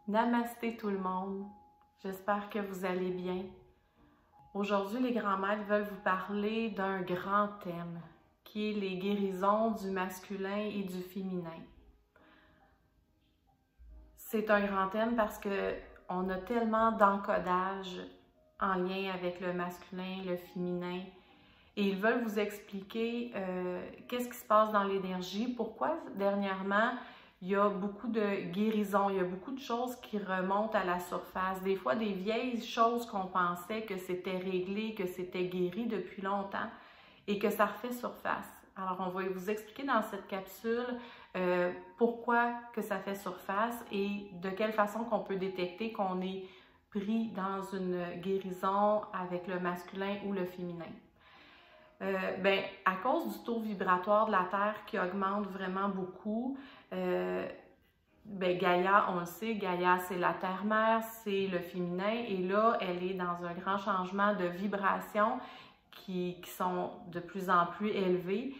Namasté tout le monde, j'espère que vous allez bien. Aujourd'hui, les grands maîtres veulent vous parler d'un grand thème, qui est les guérisons du masculin et du féminin. C'est un grand thème parce qu'on a tellement d'encodage en lien avec le masculin, le féminin, et ils veulent vous expliquer qu'est-ce qui se passe dans l'énergie, pourquoi dernièrement, il y a beaucoup de guérisons, il y a beaucoup de choses qui remontent à la surface. Des fois, des vieilles choses qu'on pensait que c'était réglé, que c'était guéri depuis longtemps et que ça refait surface. Alors, on va vous expliquer dans cette capsule pourquoi que ça fait surface et de quelle façon qu'on peut détecter qu'on est pris dans une guérison avec le masculin ou le féminin. À cause du taux vibratoire de la Terre qui augmente vraiment beaucoup, Gaïa, on le sait, Gaïa c'est la Terre-Mère, c'est le féminin et là, elle est dans un grand changement de vibrations qui sont de plus en plus élevées.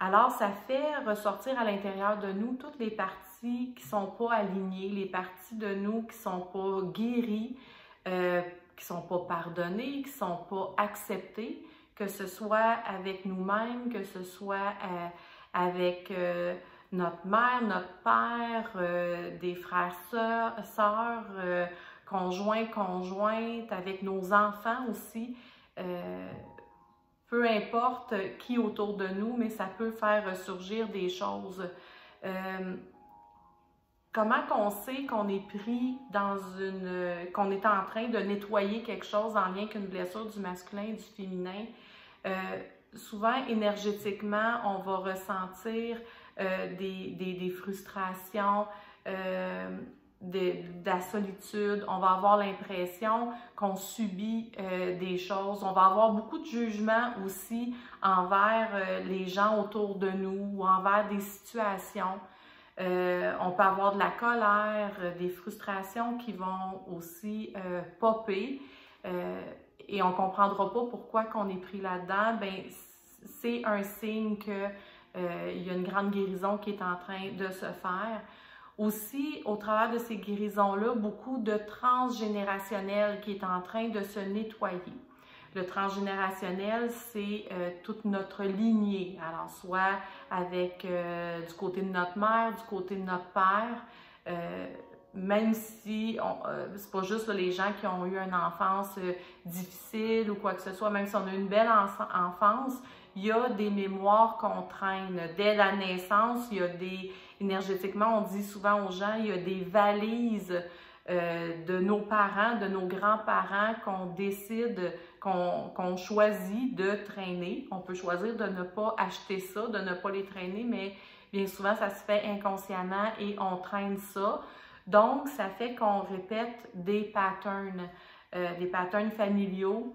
Alors, ça fait ressortir à l'intérieur de nous toutes les parties qui ne sont pas alignées, les parties de nous qui ne sont pas guéries, qui ne sont pas pardonnées, qui ne sont pas acceptées, que ce soit avec nous-mêmes, que ce soit avec notre mère, notre père, des frères, sœurs, conjoints, conjointes, avec nos enfants aussi. Peu importe qui autour de nous, mais ça peut faire ressurgir des choses. Comment qu'on sait qu'on est pris dans qu'on est en train de nettoyer quelque chose en lien avec une blessure du masculin et du féminin? Souvent, énergétiquement, on va ressentir des frustrations, de la solitude, on va avoir l'impression qu'on subit des choses, on va avoir beaucoup de jugement aussi envers les gens autour de nous ou envers des situations. On peut avoir de la colère, des frustrations qui vont aussi popper et on ne comprendra pas pourquoi qu'on est pris là-dedans. C'est un signe qu'il y a une grande guérison qui est en train de se faire. Aussi, au travers de ces guérisons-là, beaucoup de transgénérationnel qui est en train de se nettoyer. Le transgénérationnel, c'est toute notre lignée, alors soit avec du côté de notre mère, du côté de notre père, même si c'est pas juste les gens qui ont eu une enfance difficile ou quoi que ce soit, même si on a eu une belle enfance, il y a des mémoires qu'on traîne. Dès la naissance, il y a énergétiquement, on dit souvent aux gens, il y a des valises de nos parents, de nos grands-parents qu'on décide, qu'on choisit de traîner. On peut choisir de ne pas acheter ça, de ne pas les traîner, mais bien souvent, ça se fait inconsciemment et on traîne ça. Donc, ça fait qu'on répète des patterns familiaux,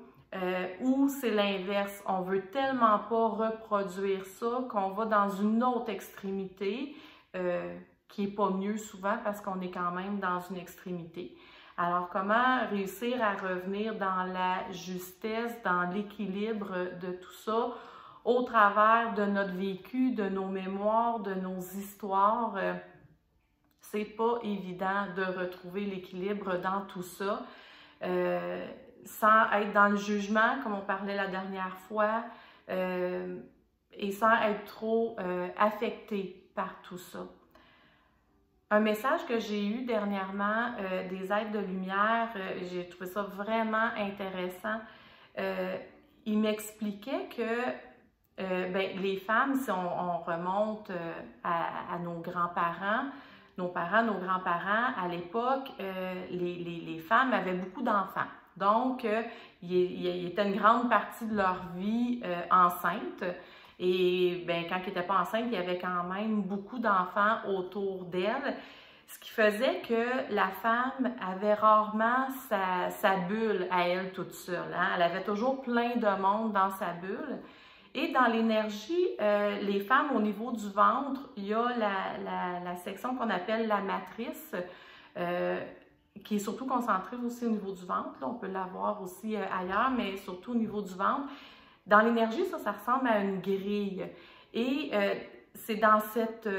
ou c'est l'inverse. On veut tellement pas reproduire ça qu'on va dans une autre extrémité qui n'est pas mieux souvent parce qu'on est quand même dans une extrémité. Alors, comment réussir à revenir dans la justesse, dans l'équilibre de tout ça au travers de notre vécu, de nos mémoires, de nos histoires? C'est pas évident de retrouver l'équilibre dans tout ça. Sans être dans le jugement, comme on parlait la dernière fois, et sans être trop affecté par tout ça. Un message que j'ai eu dernièrement des êtres de lumière, j'ai trouvé ça vraiment intéressant. Il m'expliquait que les femmes, si on remonte à nos grands-parents, nos grands-parents, à l'époque, les femmes avaient beaucoup d'enfants. Donc, il était une grande partie de leur vie enceinte. Et quand ils n'étaient pas enceintes, il y avait quand même beaucoup d'enfants autour d'elle. Ce qui faisait que la femme avait rarement sa bulle à elle toute seule. Hein? Elle avait toujours plein de monde dans sa bulle. Et dans l'énergie, les femmes au niveau du ventre, il y a la section qu'on appelle la matrice, qui est surtout concentrée aussi au niveau du ventre. Là, on peut l'avoir aussi ailleurs, mais surtout au niveau du ventre. Dans l'énergie, ça ressemble à une grille. Et c'est dans cette,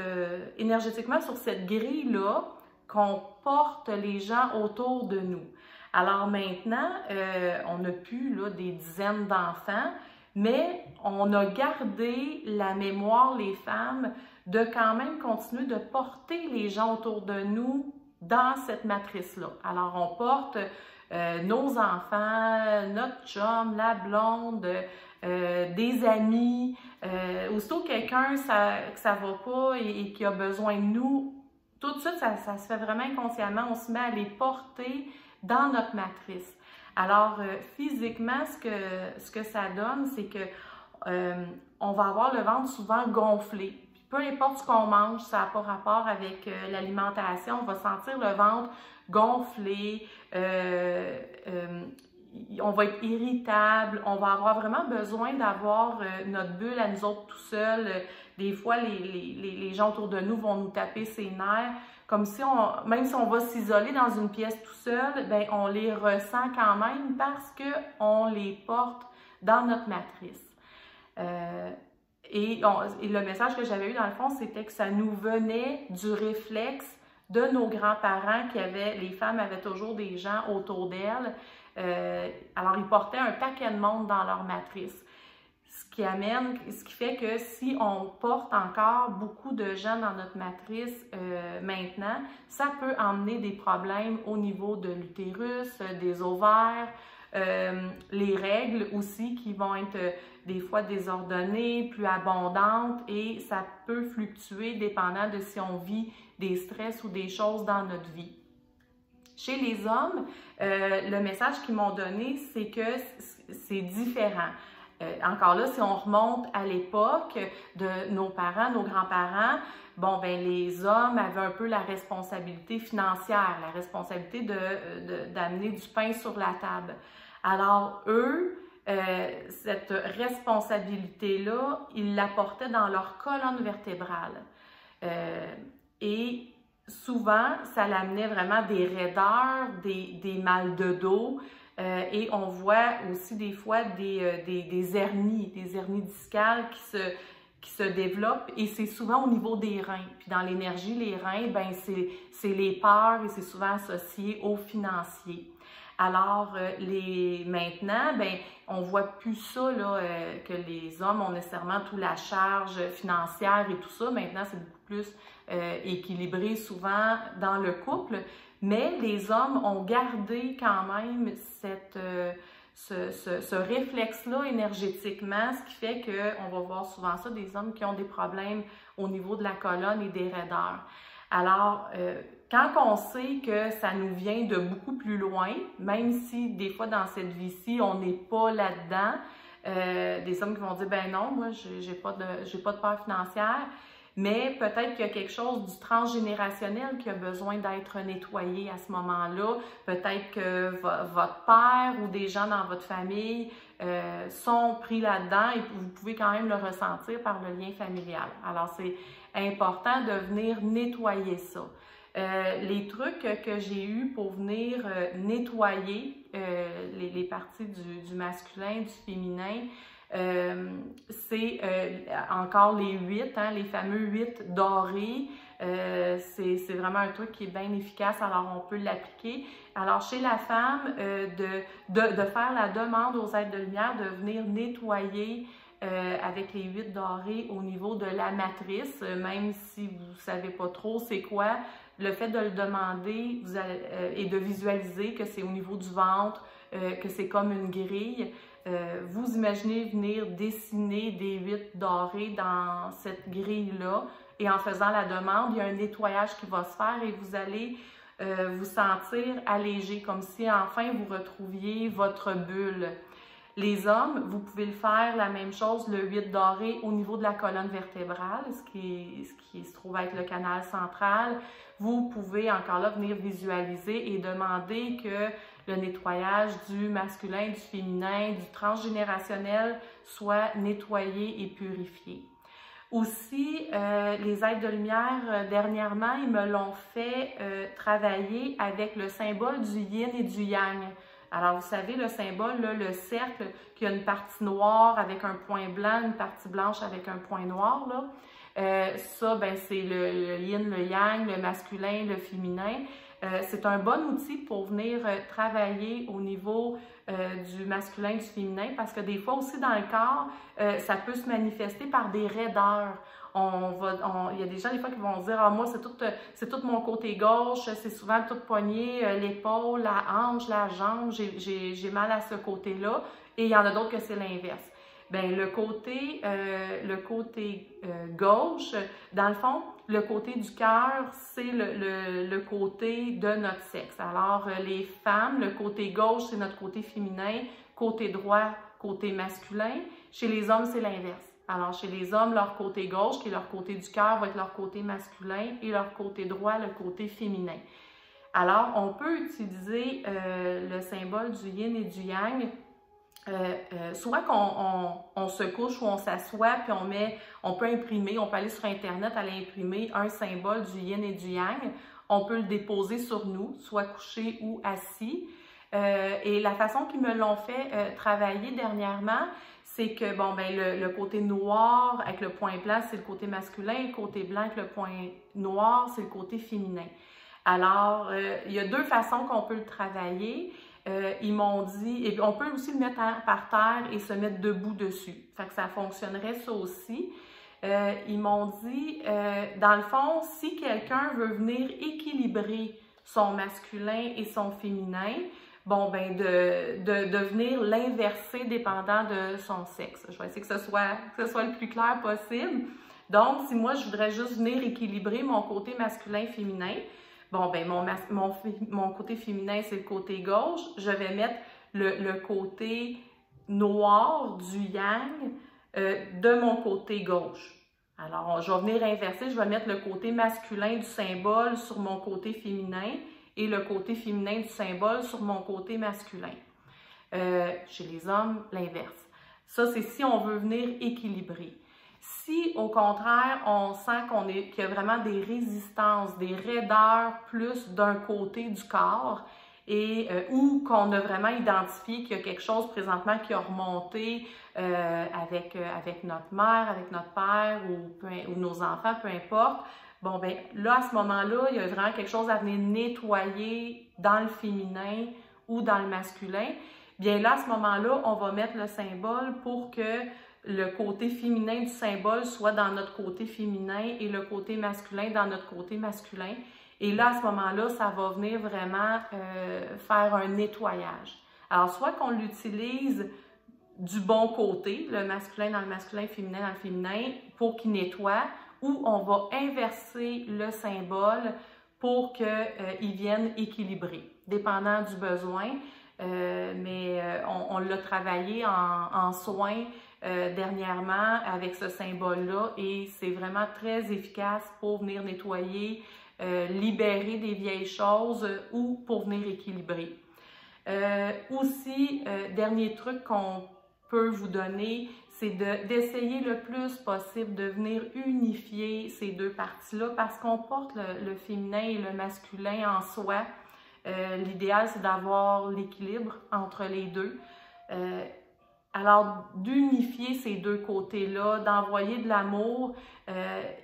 énergétiquement, sur cette grille-là, qu'on porte les gens autour de nous. Alors maintenant, on n'a plus là, des dizaines d'enfants, mais on a gardé la mémoire, les femmes, de quand même continuer de porter les gens autour de nous dans cette matrice-là. Alors, on porte nos enfants, notre chum, la blonde, des amis. Aussitôt quelqu'un que ça va pas et qui a besoin de nous, tout de suite, ça se fait vraiment inconsciemment. On se met à les porter dans notre matrice. Alors, physiquement, ce que ça donne, c'est que on va avoir le ventre souvent gonflé. Puis, peu importe ce qu'on mange, ça n'a pas rapport avec l'alimentation, on va sentir le ventre gonflé, on va être irritable, on va avoir vraiment besoin d'avoir notre bulle à nous autres tout seuls. Des fois, les gens autour de nous vont nous taper ses nerfs. Comme si même si on va s'isoler dans une pièce tout seul, ben on les ressent quand même parce qu'on les porte dans notre matrice. Et le message que j'avais eu dans le fond, c'était que ça nous venait du réflexe de nos grands-parents les femmes avaient toujours des gens autour d'elles. Alors, ils portaient un paquet de monde dans leur matrice. Ce qui fait que si on porte encore beaucoup de gens dans notre matrice maintenant, ça peut emmener des problèmes au niveau de l'utérus, des ovaires, les règles aussi qui vont être des fois désordonnées, plus abondantes et ça peut fluctuer dépendant de si on vit des stress ou des choses dans notre vie. Chez les hommes, le message qu'ils m'ont donné, c'est que c'est différent. Encore là, si on remonte à l'époque de nos parents, nos grands-parents, bon, ben les hommes avaient un peu la responsabilité financière, la responsabilité d'amener du pain sur la table. Alors, eux, cette responsabilité-là, ils la portaient dans leur colonne vertébrale. Et souvent, ça l'amenait vraiment des raideurs, des mal de dos, et on voit aussi des fois des hernies discales qui se développent et c'est souvent au niveau des reins. Puis dans l'énergie, les reins, ben c'est les peurs et c'est souvent associé aux financiers. Alors, maintenant, ben on voit plus ça, là, que les hommes ont nécessairement toute la charge financière et tout ça. Maintenant, c'est beaucoup plus équilibré souvent dans le couple. Mais les hommes ont gardé quand même ce réflexe-là énergétiquement, ce qui fait qu'on va voir souvent ça, des hommes qui ont des problèmes au niveau de la colonne et des raideurs. Alors, quand on sait que ça nous vient de beaucoup plus loin, même si des fois dans cette vie-ci, on n'est pas là-dedans, des hommes qui vont dire « ben non, moi, j'ai pas de peur financière », mais peut-être qu'il y a quelque chose du transgénérationnel qui a besoin d'être nettoyé à ce moment-là. Peut-être que votre père ou des gens dans votre famille sont pris là-dedans et vous pouvez quand même le ressentir par le lien familial. Alors, c'est important de venir nettoyer ça. Les trucs que j'ai eus pour venir nettoyer les parties du masculin, du féminin, c'est encore les 8, hein, les fameux 8 dorés. C'est vraiment un truc qui est bien efficace, alors on peut l'appliquer. Alors chez la femme, de faire la demande aux êtres de lumière de venir nettoyer avec les 8 dorés au niveau de la matrice, même si vous ne savez pas trop c'est quoi, le fait de le demander et de visualiser que c'est au niveau du ventre, que c'est comme une grille. Vous imaginez venir dessiner des 8 dorés dans cette grille-là et en faisant la demande, il y a un nettoyage qui va se faire et vous allez vous sentir allégé, comme si enfin vous retrouviez votre bulle. Les hommes, vous pouvez le faire la même chose, le 8 doré au niveau de la colonne vertébrale, ce qui se trouve être le canal central. Vous pouvez encore là venir visualiser et demander que le nettoyage du masculin, du féminin, du transgénérationnel soit nettoyé et purifié. Aussi, les êtres de lumière, dernièrement, ils me l'ont fait travailler avec le symbole du yin et du yang. Alors, vous savez, le symbole, là, le cercle, qui a une partie noire avec un point blanc, une partie blanche avec un point noir, là. Ça, ben, c'est le yin, le yang, le masculin, le féminin. C'est un bon outil pour venir travailler au niveau du masculin, du féminin, parce que des fois aussi dans le corps, ça peut se manifester par des raideurs. Il y a des gens des fois qui vont dire « Ah, moi, c'est tout mon côté gauche, c'est souvent tout poignet, l'épaule, la hanche, la jambe, j'ai mal à ce côté-là. » Et il y en a d'autres que c'est l'inverse. Bien, le côté gauche, dans le fond, le côté du cœur, c'est le côté de notre sexe. Alors, les femmes, le côté gauche, c'est notre côté féminin, côté droit, côté masculin. Chez les hommes, c'est l'inverse. Alors, chez les hommes, leur côté gauche, qui est leur côté du cœur, va être leur côté masculin et leur côté droit, le côté féminin. Alors, on peut utiliser le symbole du yin et du yang, soit qu'on se couche ou on s'assoit, puis on peut imprimer, on peut aller sur Internet, aller imprimer un symbole du yin et du yang. On peut le déposer sur nous, soit couché ou assis. Et la façon qu'ils me l'ont fait travailler dernièrement, c'est que bon, ben, le côté noir avec le point blanc, c'est le côté masculin, le côté blanc avec le point noir, c'est le côté féminin. Alors, il y a deux façons qu'on peut le travailler. Ils m'ont dit, et on peut aussi le mettre par terre et se mettre debout dessus. Fait que ça fonctionnerait ça aussi. Ils m'ont dit, dans le fond, si quelqu'un veut venir équilibrer son masculin et son féminin, bon, ben de venir l'inverser dépendant de son sexe. Je vais essayer que ce soit le plus clair possible. Donc, si moi, je voudrais juste venir équilibrer mon côté masculin-féminin, bon, ben mon côté féminin, c'est le côté gauche. Je vais mettre le côté noir du yang de mon côté gauche. Alors, je vais venir inverser. Je vais mettre le côté masculin du symbole sur mon côté féminin et le côté féminin du symbole sur mon côté masculin. Chez les hommes, l'inverse. Ça, c'est si on veut venir équilibrer. Si, au contraire, on sent qu'il y a vraiment des résistances, des raideurs plus d'un côté du corps, ou qu'on a vraiment identifié qu'il y a quelque chose présentement qui a remonté avec notre mère, avec notre père ou nos enfants, peu importe, bon, ben là, à ce moment-là, il y a vraiment quelque chose à venir nettoyer dans le féminin ou dans le masculin. Bien là, à ce moment-là, on va mettre le symbole pour que le côté féminin du symbole soit dans notre côté féminin et le côté masculin dans notre côté masculin. Et là, à ce moment-là, ça va venir vraiment faire un nettoyage. Alors, soit qu'on l'utilise du bon côté, le masculin dans le masculin, féminin dans le féminin, pour qu'il nettoie, ou on va inverser le symbole pour qu'il vienne équilibrer, dépendant du besoin. On l'a travaillé en soins dernièrement avec ce symbole-là et c'est vraiment très efficace pour venir nettoyer, libérer des vieilles choses ou pour venir équilibrer. Aussi, dernier truc qu'on peut vous donner, c'est d'essayer le plus possible de venir unifier ces deux parties-là parce qu'on porte le féminin et le masculin en soi. L'idéal, c'est d'avoir l'équilibre entre les deux. Alors, d'unifier ces deux côtés-là, d'envoyer de l'amour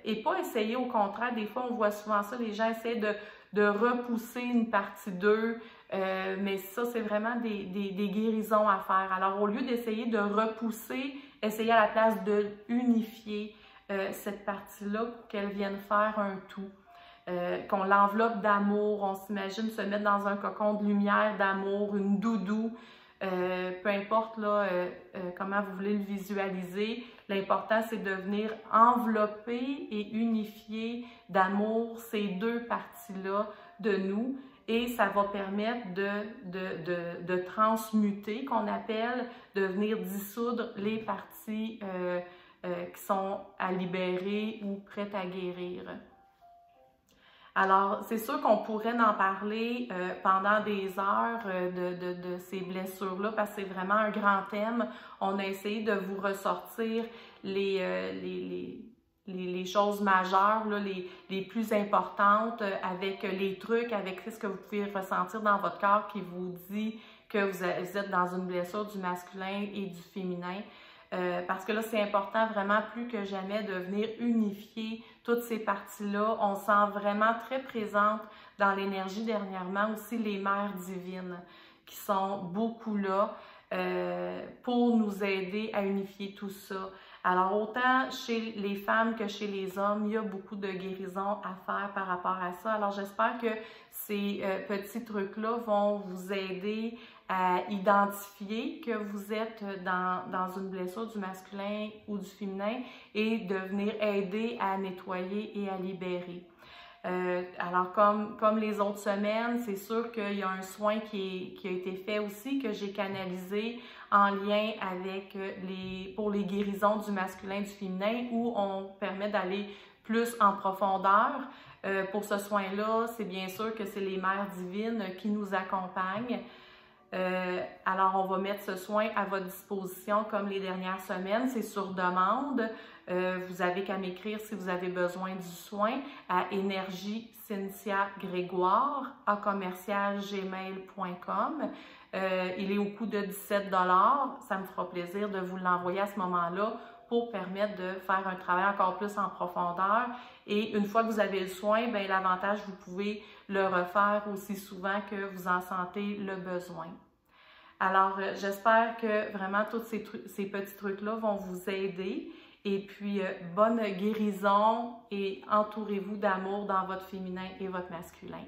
et pas essayer, au contraire, des fois, on voit souvent ça, les gens essaient de repousser une partie d'eux, mais ça, c'est vraiment des guérisons à faire. Alors, au lieu d'essayer de repousser, essayez à la place de unifier cette partie-là pour qu'elle vienne faire un tout. Qu'on l'enveloppe d'amour, on s'imagine se mettre dans un cocon de lumière, d'amour, une doudou, peu importe là, comment vous voulez le visualiser. L'important, c'est de venir envelopper et unifier d'amour ces deux parties-là de nous et ça va permettre de transmuter, qu'on appelle, de venir dissoudre les parties qui sont à libérer ou prêtes à guérir. Alors, c'est sûr qu'on pourrait en parler pendant des heures de ces blessures-là parce que c'est vraiment un grand thème. On a essayé de vous ressortir les choses majeures, là, les plus importantes avec les trucs, avec ce que vous pouvez ressentir dans votre corps qui vous dit que vous êtes dans une blessure du masculin et du féminin. parce que là, c'est important vraiment plus que jamais de venir unifier toutes ces parties-là. On sent vraiment très présente dans l'énergie dernièrement aussi les mères divines qui sont beaucoup là pour nous aider à unifier tout ça. Alors, autant chez les femmes que chez les hommes, il y a beaucoup de guérison à faire par rapport à ça. Alors, j'espère que ces petits trucs-là vont vous aider à identifier que vous êtes dans une blessure du masculin ou du féminin et de venir aider à nettoyer et à libérer. Alors, comme les autres semaines, c'est sûr qu'il y a un soin qui a été fait aussi, que j'ai canalisé en lien avec pour les guérisons du masculin et du féminin, où on permet d'aller plus en profondeur. Pour ce soin-là, c'est bien sûr que c'est les mères divines qui nous accompagnent. Alors, on va mettre ce soin à votre disposition comme les dernières semaines. C'est sur demande. Vous avez qu'à m'écrire si vous avez besoin du soin à energiecynthia-grégoire@gmail.com. Il est au coût de 17 $. Ça me fera plaisir de vous l'envoyer à ce moment-là pour permettre de faire un travail encore plus en profondeur. Et une fois que vous avez le soin, bien, l'avantage, vous pouvez le refaire aussi souvent que vous en sentez le besoin. Alors, j'espère que vraiment tous ces petits trucs-là vont vous aider. Et puis, bonne guérison et entourez-vous d'amour dans votre féminin et votre masculin.